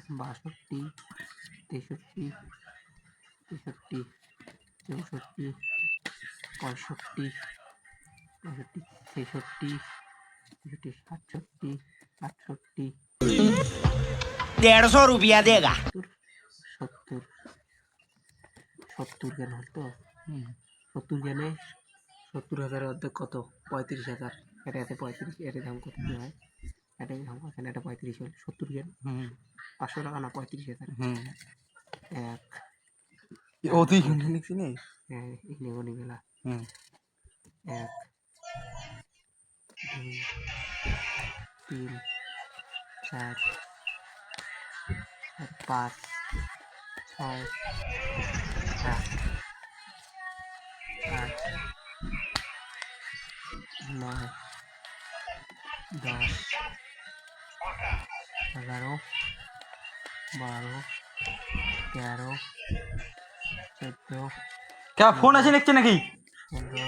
62, 63, 64, 64, 65, 66, 67, 68, 150 रुपया देगा 70, 70 জ্ঞান হল তো 70 জ্ঞানে 70,000 অর্ধেক কত 35,000 এটা এতে 35 এর দাম কত কি হয় এটা দাম কত এটা 35 হল 70 জ্ঞান 500 টাকা না 35,000 এক ও তুই কিনে নিছিস নি এই নেব নিবেলা এক দুই তিন চার পাঁচ ছয় সাত আট 9 10 11 12 13 14 কে ফোন আছে দেখছে নাকি 15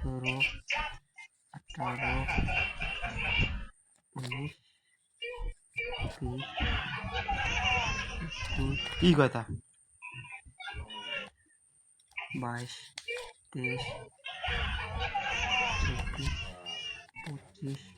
16 18 19 20 21 কি কথা 22 23 24 25